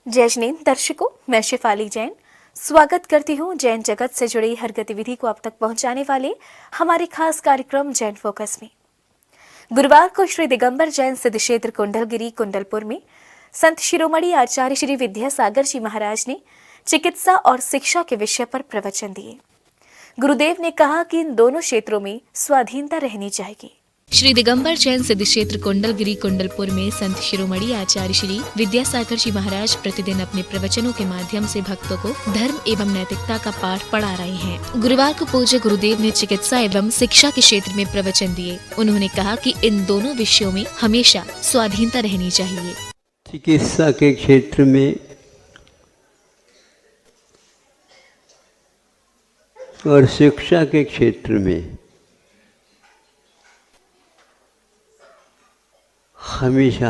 जय जिनेंद्र दर्शकों, मैं शिफाली जैन स्वागत करती हूँ जैन जगत से जुड़ी हर गतिविधि को आप तक पहुँचाने वाले हमारे खास कार्यक्रम जैन फोकस में। गुरुवार को श्री दिगंबर जैन सिद्ध क्षेत्र कुंडलगिरी कुंडलपुर में संत शिरोमणि आचार्य श्री विद्यासागर जी महाराज ने चिकित्सा और शिक्षा के विषय पर प्रवचन दिए। गुरुदेव ने कहा कि इन दोनों क्षेत्रों में स्वाधीनता रहनी चाहिए। श्री दिगंबर जैन सिद्ध क्षेत्र कुंडलगिरी कुंडलपुर में संत शिरोमणि आचार्य श्री विद्यासागर जी महाराज प्रतिदिन अपने प्रवचनों के माध्यम से भक्तों को धर्म एवं नैतिकता का पाठ पढ़ा रहे हैं। गुरुवार को पूज्य गुरुदेव ने चिकित्सा एवं शिक्षा के क्षेत्र में प्रवचन दिए। उन्होंने कहा कि इन दोनों विषयों में हमेशा स्वाधीनता रहनी चाहिए। चिकित्सा के क्षेत्र में और शिक्षा के क्षेत्र में हमेशा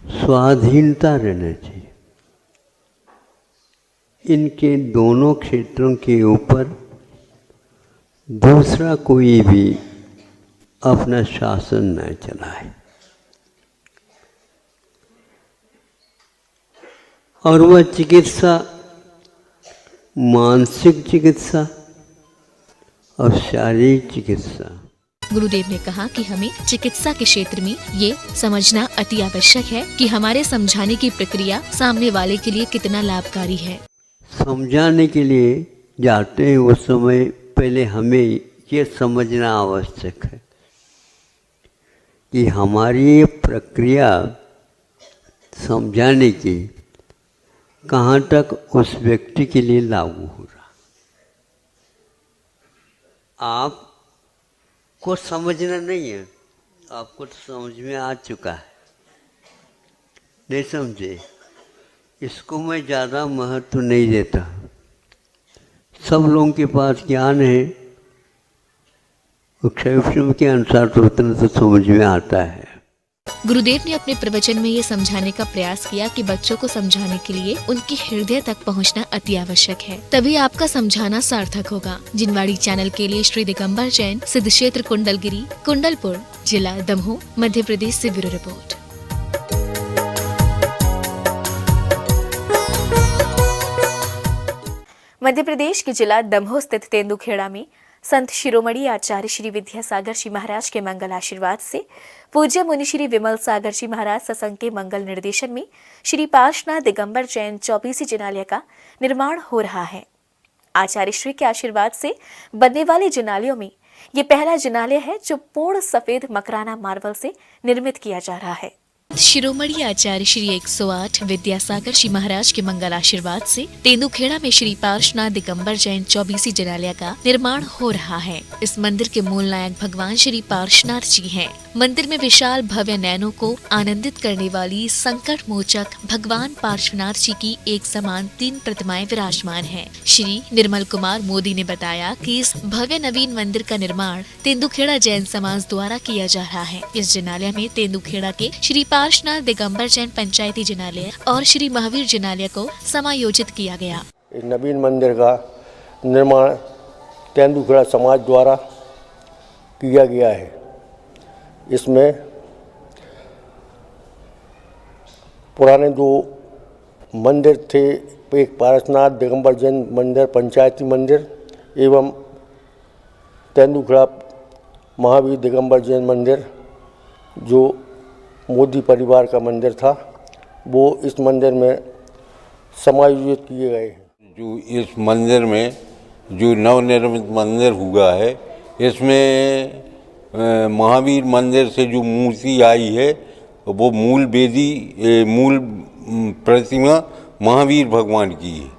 स्वाधीनता रहना चाहिए। इनके दोनों क्षेत्रों के ऊपर दूसरा कोई भी अपना शासन न चलाए। और वह चिकित्सा मानसिक चिकित्सा और शारीरिक चिकित्सा। गुरुदेव ने कहा कि हमें चिकित्सा के क्षेत्र में ये समझना अति आवश्यक है कि हमारे समझाने की प्रक्रिया सामने वाले के लिए कितना लाभकारी है। समझाने के लिए जाते हैं उस समय पहले हमें ये समझना आवश्यक है कि हमारी ये प्रक्रिया समझाने की कहाँ तक उस व्यक्ति के लिए लागू हो रहा। आपको समझना नहीं है, आपको तो समझ में आ चुका है, नहीं समझे, इसको मैं ज़्यादा महत्व नहीं देता। सब लोगों के पास ज्ञान है, क्षेत्र के अनुसार तो उतना तो समझ में आता है। गुरुदेव ने अपने प्रवचन में ये समझाने का प्रयास किया कि बच्चों को समझाने के लिए उनके हृदय तक पहुंचना अति आवश्यक है, तभी आपका समझाना सार्थक होगा। जिनवाड़ी चैनल के लिए श्री दिगंबर जैन सिद्ध क्षेत्र कुंडलगिरी कुंडलपुर जिला दमोह मध्य प्रदेश से ब्यूरो रिपोर्ट। मध्य प्रदेश के जिला दमोह स्थित तेंदुखेड़ा में संत शिरोमणि आचार्य श्री विद्यासागर जी महाराज के मंगल आशीर्वाद से पूज्य मुनि श्री विमल सागर जी महाराज सत्संग के मंगल निर्देशन में श्री पार्श्वनाथ दिगंबर जैन 24 जिनालय का निर्माण हो रहा है। आचार्य श्री के आशीर्वाद से बनने वाले जिनालयों में ये पहला जिनालय है जो पूर्ण सफेद मकराना मार्बल से निर्मित किया जा रहा है। शिरोमणि आचार्य श्री 108 विद्यासागर जी महाराज के मंगल आशीर्वाद से तेंदुखेड़ा में श्री पार्श्वनाथ दिगंबर जैन 24 जिनालय का निर्माण हो रहा है। इस मंदिर के मूल नायक भगवान श्री पार्श्वनाथ जी हैं। मंदिर में विशाल भव्य नयनों को आनंदित करने वाली संकट मोचक भगवान पार्श्वनाथ जी की एक समान 3 प्रतिमाएं विराजमान हैं। श्री निर्मल कुमार मोदी ने बताया कि इस भव्य नवीन मंदिर का निर्माण तेंदुखेड़ा जैन समाज द्वारा किया जा रहा है। इस जिनालय में तेंदुखेड़ा के श्री पार्श्वनाथ दिगंबर जैन पंचायती जिनालय और श्री महावीर जिनालय को समायोजित किया गया। नवीन मंदिर का निर्माण तेंदुखेड़ा समाज द्वारा किया गया है। इसमें पुराने 2 मंदिर थे, एक पार्श्वनाथ दिगंबर जैन मंदिर पंचायती मंदिर एवं तेंदुखेड़ा महावीर दिगंबर जैन मंदिर जो मोदी परिवार का मंदिर था, वो इस मंदिर में समायोजित किए गए हैं। जो इस मंदिर में जो नवनिर्मित मंदिर हुआ है, इसमें महावीर मंदिर से जो मूर्ति आई है वो मूल मूल प्रतिमा महावीर भगवान की है,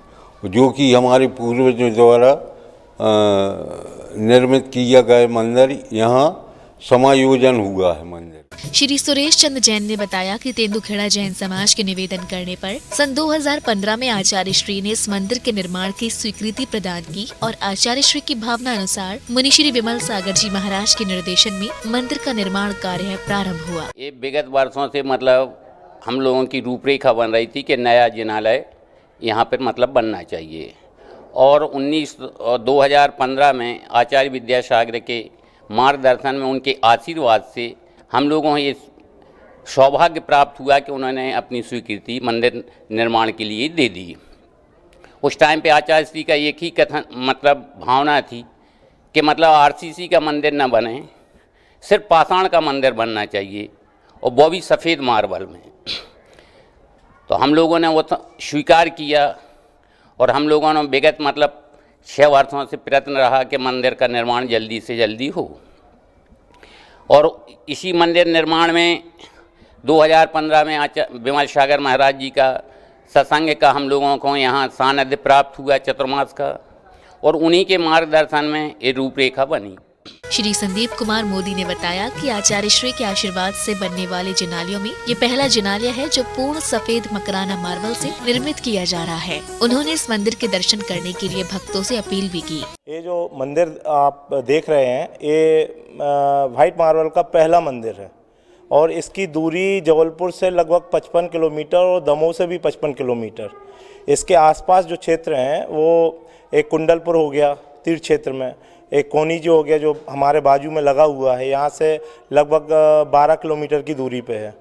जो कि हमारे पूर्वजों द्वारा निर्मित किया गया मंदिर यहाँ समायोजन हुआ है मंदिर। श्री सुरेश चंद्र जैन ने बताया कि तेंदुखेड़ा जैन समाज के निवेदन करने पर सन 2015 में आचार्य श्री ने इस मंदिर के निर्माण की स्वीकृति प्रदान की और आचार्य श्री की भावना अनुसार मुनि श्री विमल सागर जी महाराज के निर्देशन में मंदिर का निर्माण कार्य प्रारंभ हुआ। ये विगत वर्षों से मतलब हम लोगों की रूपरेखा बन रही थी कि नया जिनालय यहाँ पर मतलब बनना चाहिए, और 2015 में आचार्य विद्यासागर के मार्गदर्शन में उनके आशीर्वाद से हम लोगों ये सौभाग्य प्राप्त हुआ कि उन्होंने अपनी स्वीकृति मंदिर निर्माण के लिए दे दी। उस टाइम पे आचार्य श्री का एक ही कथन मतलब भावना थी कि मतलब आरसीसी का मंदिर न बने, सिर्फ पाषाण का मंदिर बनना चाहिए, और वो भी सफ़ेद मार्बल में। तो हम लोगों ने वो स्वीकार किया, और हम लोगों ने विगत मतलब 6 वर्षों से प्रयत्न रहा कि मंदिर का निर्माण जल्दी से जल्दी हो। और इसी मंदिर निर्माण में 2015 में विमल सागर महाराज जी का सत्संग का हम लोगों को यहाँ सानिध्य प्राप्त हुआ चतुर्मास का, और उन्हीं के मार्गदर्शन में ये रूपरेखा बनी। श्री संदीप कुमार मोदी ने बताया कि आचार्य श्री के आशीर्वाद से बनने वाले जिनालयों में ये पहला जिनालय है जो पूर्ण सफेद मकराना मार्बल से निर्मित किया जा रहा है। उन्होंने इस मंदिर के दर्शन करने के लिए भक्तों से अपील भी की। ये जो मंदिर आप देख रहे हैं, ये व्हाइट मार्बल का पहला मंदिर है, और इसकी दूरी जबलपुर से लगभग 55 किलोमीटर और दमोह से भी 55 किलोमीटर। इसके आसपास जो क्षेत्र हैं वो एक कुंडलपुर हो गया तीर्थ क्षेत्र में, एक कोनी जो हो गया जो हमारे बाजू में लगा हुआ है, यहाँ से लगभग 12 किलोमीटर की दूरी पे है।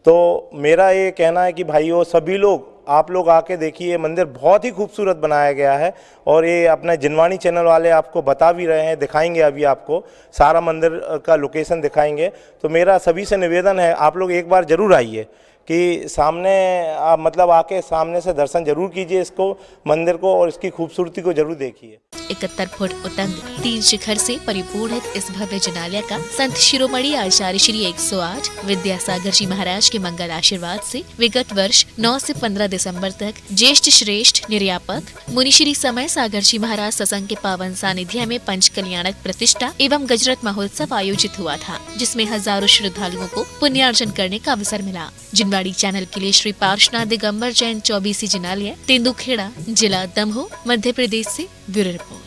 तो मेरा ये कहना है कि भाइयों सभी लोग, आप लोग आके देखिए, मंदिर बहुत ही खूबसूरत बनाया गया है, और ये अपने जिनवाणी चैनल वाले आपको बता भी रहे हैं, दिखाएंगे अभी आपको सारा मंदिर का लोकेशन दिखाएंगे। तो मेरा सभी से निवेदन है, आप लोग एक बार ज़रूर आइए कि सामने आप मतलब आके सामने से दर्शन जरूर कीजिए इसको, मंदिर को, और इसकी खूबसूरती को जरूर देखिए। 71 फुट उतंग 3 शिखर से परिपूर्णित इस भव्य जिनालय का संत शिरोमणि आचार्य श्री 108 विद्यासागर जी महाराज के मंगल आशीर्वाद से विगत वर्ष 9 से 15 दिसंबर तक ज्येष्ठ श्रेष्ठ निर्यापक मुनि श्री समय सागर जी महाराज सत्संग के पावन सानिध्य में पंच कल्याणक प्रतिष्ठा एवं गजरत महोत्सव आयोजित हुआ था, जिसमें हजारों श्रद्धालुओं को पुण्यार्जन करने का अवसर मिला। जिनवाड़ी चैनल के लिए श्री पार्श्वनाथ दिगंबर जैन 24 जिनालय, तेंदुखेड़ा, जिला दमोह, मध्य प्रदेश से ब्यूरो रिपोर्ट।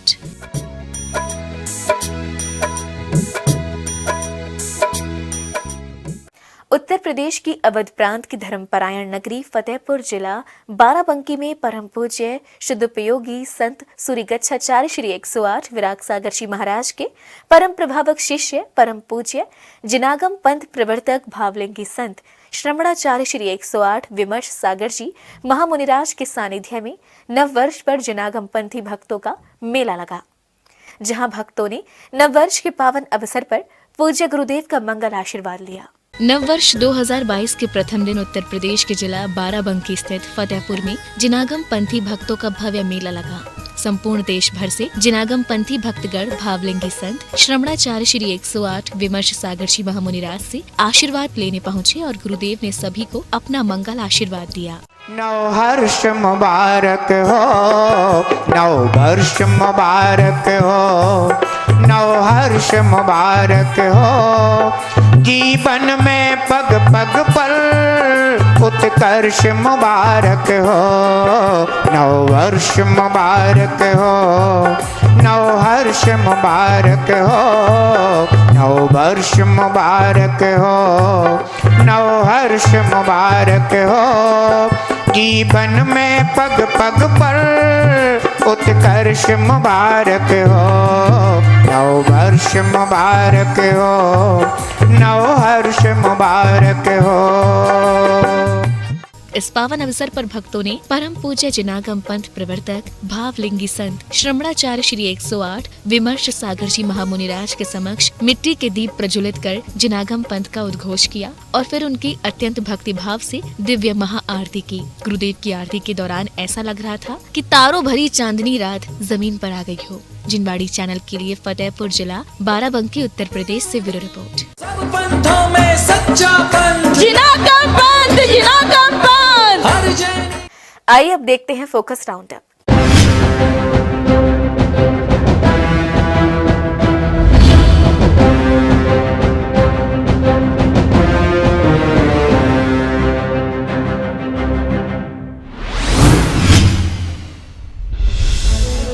उत्तर प्रदेश की अवध प्रांत की धर्मपरायण नगरी फतेहपुर जिला बाराबंकी में परम पूज्य शुद्धोपयोगी संत सूर्यगच्छाचार्य श्री 108 विराग सागर जी महाराज के परम प्रभावक शिष्य परम पूज्य जिनागम पंथ प्रवर्तक भावलिंगी संत श्रमणाचार्य श्री 108 विमर्श सागर जी महामुनिराज के सानिध्य में नव वर्ष पर जिनागम पंथी भक्तों का मेला लगा, जहां भक्तों ने नव वर्ष के पावन अवसर पर पूज्य गुरुदेव का मंगल आशीर्वाद लिया। नववर्ष 2022 के प्रथम दिन उत्तर प्रदेश के जिला बाराबंकी स्थित फतेहपुर में जिनागम पंथी भक्तों का भव्य मेला लगा। संपूर्ण देश भर से जिनागम पंथी भक्तगण भावलिंगी संत श्रमणाचार्य श्री 108 विमर्श सागर जी महामुनिराज से आशीर्वाद लेने पहुँचे और गुरुदेव ने सभी को अपना मंगल आशीर्वाद दिया। नव हर्ष मुबारक हो, नव वर्ष मुबारक हो, नव हर्ष मुबारक हो, जीवन में पग पग पर उत्कर्ष मुबारक हो, नव वर्ष मुबारक हो, नव हर्ष मुबारक हो, नव वर्ष मुबारक हो, नव हर्ष मुबारक हो, जीवन में पग पग पर उत्कर्ष मुबारक हो, नव वर्ष मुबारक हो, नव हर्ष मुबारक हो। इस पावन अवसर पर भक्तों ने परम पूज्य जिनागम पंथ प्रवर्तक भावलिंगी संत श्रमणाचार्य श्री 108 विमर्श सागर जी महामुनिराज के समक्ष मिट्टी के दीप प्रज्वलित कर जिनागम पंथ का उद्घोष किया और फिर उनकी अत्यंत भक्ति भाव से दिव्य महा आरती की। गुरुदेव की आरती के दौरान ऐसा लग रहा था कि तारों भरी चांदनी रात जमीन पर आ गई हो। जिनवाड़ी चैनल के लिए फतेहपुर जिला बाराबंकी उत्तर प्रदेश से ब्यूरो रिपोर्ट। सब पंथों में सच्चा पंथ, जिनागम पंथ, जिनागम पंथ। हर जन। आइए अब देखते हैं फोकस राउंड अप।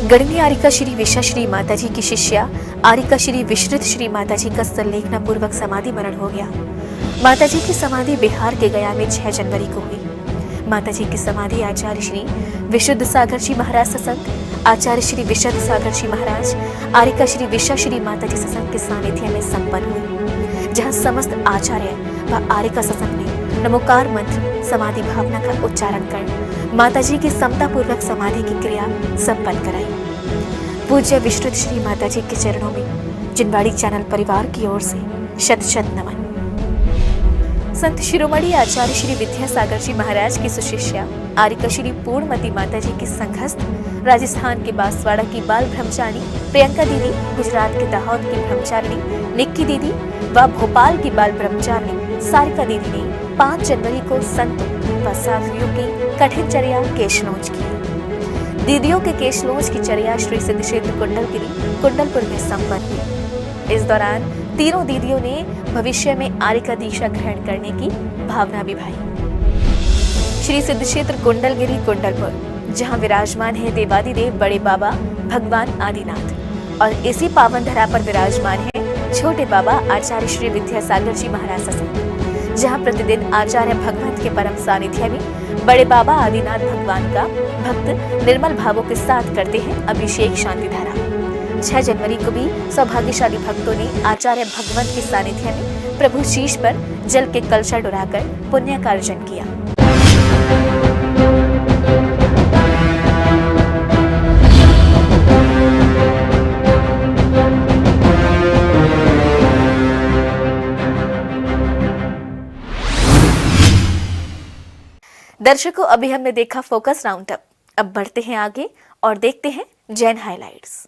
गणनी आरिका श्री विशा श्री माताजी की शिष्या आरिका श्री विश्रुत श्री माताजी का संलेखना पूर्वक समाधि मरण हो गया। माताजी की समाधि बिहार के गया में 6 जनवरी को हुई। माताजी की समाधि आचार्य श्री विशुद्ध सागर जी महाराज सत्संग, आचार्य श्री विशुद्ध सागर जी महाराज, आरिका श्री विशा श्री माताजी सत्संग के सानिध्य में संपन्न हुई, जहां समस्त आचार्य व आरिका सत्संग में नमोकार मंत्र समाधि भावना का उच्चारण कर माताजी की समता पूर्वक समाधि की क्रिया संपन्न कराई। पूज्य विस्तृत श्री माताजी के चरणों में जिनवाड़ी चैनल परिवार की ओर से शत शत नमन। संत शिरोमणि आचार्य श्री विद्यासागर जी महाराज की सुशिष्या आरिका श्री पूर्णमती माताजी की संघस्थ राजस्थान के बांसवाड़ा की बाल ब्रह्मचारिणी प्रियंका दीदी, गुजरात के दाहोद की ब्रह्मचारिणी निक्की दीदी व भोपाल की बाल ब्रह्मचारिणी सारिका दीदी ने 5 जनवरी को संतों व साधुओं की कठिन चर्या केशलोंज की। दीदियों के केशलोंज की चर्या श्री सिद्ध क्षेत्र कुंडलगिरी कुंडलपुर में संपन्न हुई। इस दौरान तीनों दीदियों ने भविष्य में आरिका दीक्षा ग्रहण करने की भावना भी भाई। श्री सिद्ध क्षेत्र कुंडलगिरी कुंडलपुर जहां विराजमान है देवादिदेव बड़े बाबा भगवान आदिनाथ और इसी पावन धरा पर विराजमान है छोटे बाबा आचार्य श्री विद्यासागर जी महाराज सत्संग, जहां प्रतिदिन आचार्य भगवंत के परम सानिध्य में बड़े बाबा आदिनाथ भगवान का भक्त निर्मल भावों के साथ करते हैं अभिषेक शांति धारा। 6 जनवरी को भी सौभाग्यशाली भक्तों ने आचार्य भगवंत के सानिध्य में प्रभु शीश पर जल के कलशा डुराकर पुण्य का अर्जन किया। दर्शकों, अभी हमने देखा फोकस राउंड अप। अब बढ़ते हैं आगे और देखते हैं जैन हाइलाइट्स।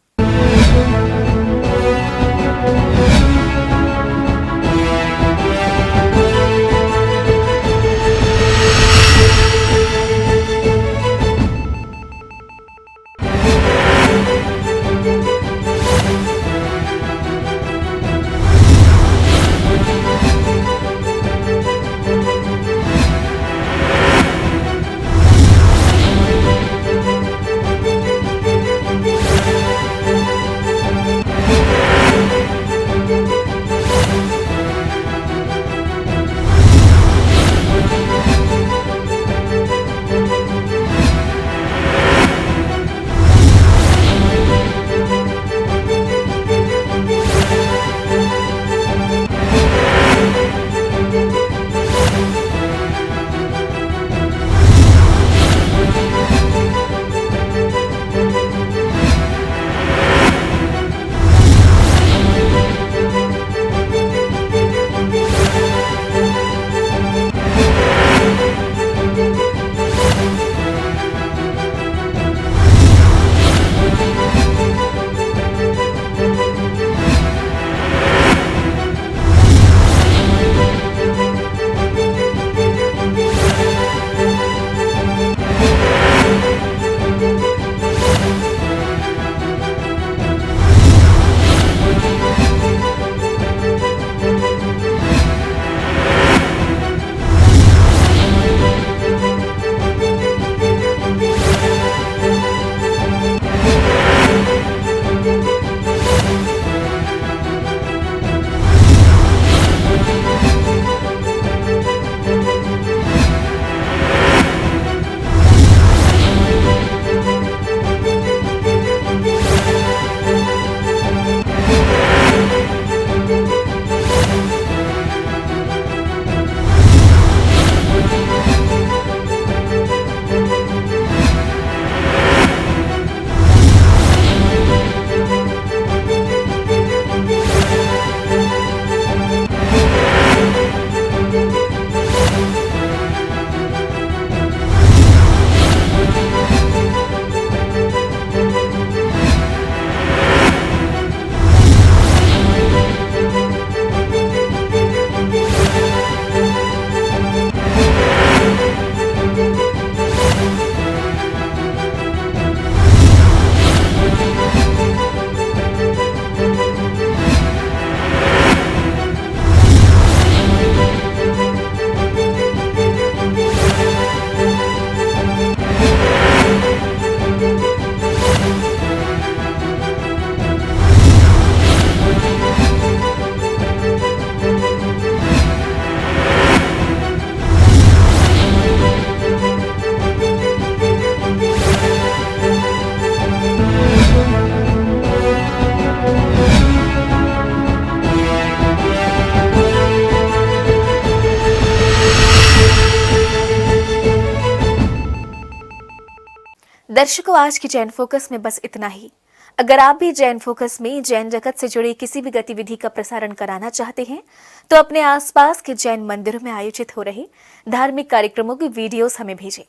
दर्शकों, आज की जैन फोकस में बस इतना ही। अगर आप भी जैन फोकस में जैन जगत से जुड़ी किसी भी गतिविधि का प्रसारण कराना चाहते हैं तो अपने आसपास के जैन मंदिरों में आयोजित हो रहे धार्मिक कार्यक्रमों की वीडियोस हमें भेजें,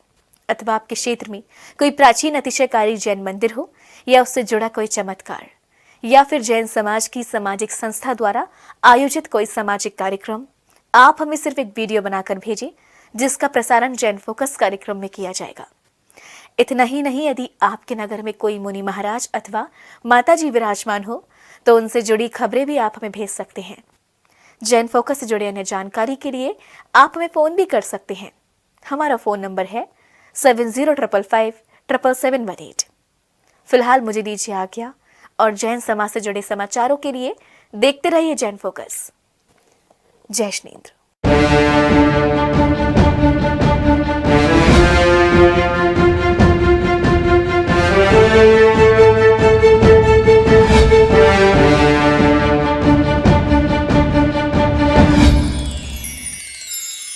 अथवा आपके क्षेत्र में कोई प्राचीन अतिशयकारी जैन मंदिर हो या उससे जुड़ा कोई चमत्कार, या फिर जैन समाज की सामाजिक संस्था द्वारा आयोजित कोई सामाजिक कार्यक्रम, आप हमें सिर्फ एक वीडियो बनाकर भेजें जिसका प्रसारण जैन फोकस कार्यक्रम में किया जाएगा। इतना ही नहीं, यदि आपके नगर में कोई मुनि महाराज अथवा माता जी विराजमान हो तो उनसे जुड़ी खबरें भी आप हमें भेज सकते हैं। जैन फोकस से जुड़े अन्य जानकारी के लिए आप हमें फ़ोन भी कर सकते हैं। हमारा फ़ोन नंबर है 7055577718। फिलहाल मुझे दीजिए आज्ञा और जैन समाज से जुड़े समाचारों के लिए देखते रहिए जैन फोकस। जय श्रीन्द्र।